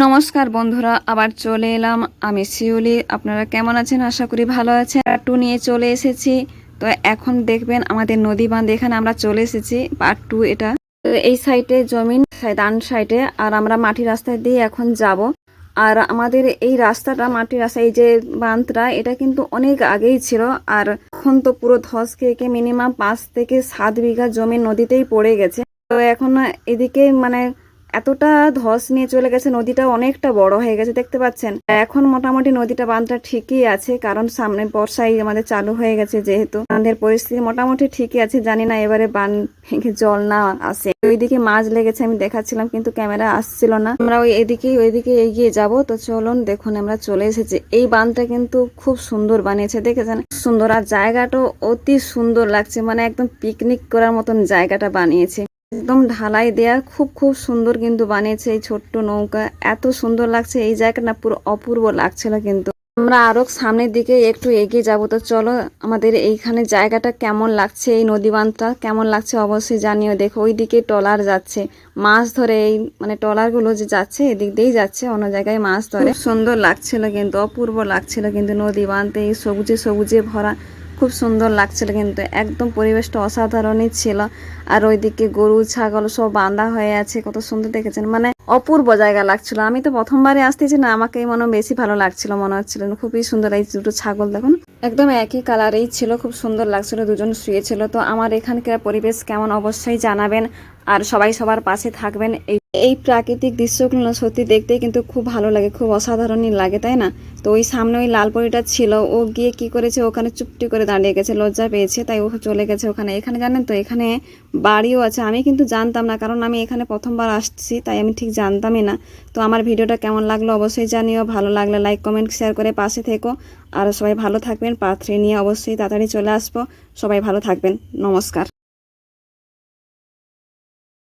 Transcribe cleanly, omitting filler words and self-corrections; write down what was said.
নমস্কার বন্ধুরা, আবার চলে এলাম আমি শিউলি। আপনারা কেমন আছেন? আশা করি ভালো আছেন। পার্ট 2 নিয়ে চলে এসেছি। তো এখন দেখবেন আমাদের নদী বাঁধ, এখানে আমরা চলে এসেছি। পার্ট 2 এটা। তো এই সাইডে জমিন, ডান সাইডে, আর আমরা মাটি রাস্তা দিয়ে এখন যাব। আর আমাদের এই রাস্তাটা, মাটির রাস্তা, এই যে বাঁধটা, এটা কিন্তু অনেক আগেই ছিল। আর এখন তো পুরো ধস খেয়ে মিনিমাম 5 থেকে 7 বিঘা জমি নদীতেই পড়ে গেছে। তো এখন এদিকে মানে এতটা ধস নিয়ে চলে গেছে, নদীটা অনেকটা বড় হয়ে গেছে, দেখতে পাচ্ছেন। এখন মোটামুটি নদীটা, বাঁধটা ঠিকই আছে, কারণ সামনে বর্ষাই আমাদের চালু হয়ে গেছে, যেহেতু বাঁধের পরিস্থিতি মোটামুটি ঠিকই আছে। জানি না এবারে বান ভেঙে জল না আসে। ওইদিকে মাছ লেগেছে, আমি দেখাচ্ছিলাম কিন্তু ক্যামেরা আসছিল না। আমরা ওইদিকে এগিয়ে যাব। তো চলুন, দেখুন আমরা চলে এসেছি। এই বাঁধটা কিন্তু খুব সুন্দর বানিয়েছে, দেখেছেন? সুন্দর, আর জায়গাটাও অতি সুন্দর লাগছে, মানে একদম পিকনিক করার মতন জায়গাটা বানিয়েছে। একদম ঢালাই দেয়া, খুব খুব সুন্দর কিন্তু বানিয়েছে। এই ছোট্ট নৌকা এত সুন্দর লাগছে, এই জায়গাটা পুরো অপূর্ব লাগছিল। কিন্তু আমরা আরো সামনের দিকে একটু এগিয়ে যাব। তো চলো, আমাদের এইখানে জায়গাটা কেমন লাগছে, এই নদী বাঁধটা কেমন লাগছে অবশ্যই জানিও। দেখো ওইদিকে ট্রলার যাচ্ছে মাছ ধরে, এই মানে ট্রলার গুলো যে যাচ্ছে এদিক দিয়েই যাচ্ছে, অন্য জায়গায় মাছ ধরে। সুন্দর লাগছিল কিন্তু, অপূর্ব লাগছিল কিন্তু নদী বাঁধতে, এই সবুজে সবুজে ভরা, খুব সুন্দর লাগছিল কিন্তু, একদম পরিবেশটা অসাধারণই ছিল। আর ওইদিকে গরু ছাগল সব বাঁধা হয়ে আছে, কত সুন্দর দেখেছেন, মানে অপূর্ব জায়গা লাগছিল। আমি তো প্রথমবারে আসতেছি না, আমাকে মনে বেশি ভালো লাগছিল, মনে হচ্ছিল খুবই সুন্দর। এই দুটো ছাগল দেখুন, একদম একই কালারেই ছিল, খুব সুন্দর লাগছিল, দুজন শুয়েছিল। তো আমার এখানকার পরিবেশ কেমন অবশ্যই জানাবেন, আর সবাই সবার পাশে থাকবেন। এই প্রাকৃতিক দৃশ্যগুলো সত্যি দেখতে কিন্তু খুব ভালো লাগে, খুব অসাধারণই লাগে, তাই না? তো ওই সামনে ওই লাল পরীটা ছিল, ও গিয়ে কি করেছে, ওখানে চুপটি করে দাঁড়িয়ে গেছে, লজ্জা পেয়েছে, তাই ও চলে গেছে ওখানে। এখানে জানেন তো, এখানে বাড়িও আছে, আমি কিন্তু জানতাম না, কারণ আমি এখানে প্রথমবার আসছি, তাই আমি ঠিক জানতামই না। তো আমার ভিডিওটা কেমন লাগলো অবশ্যই জানিও, ভালো লাগলে লাইক কমেন্ট শেয়ার করে পাশে থেকো। আর সবাই ভালো থাকবেন। পার্ট 3 নিয়ে অবশ্যই তাড়াতাড়ি চলে আসবো। সবাই ভালো থাকবেন। নমস্কার।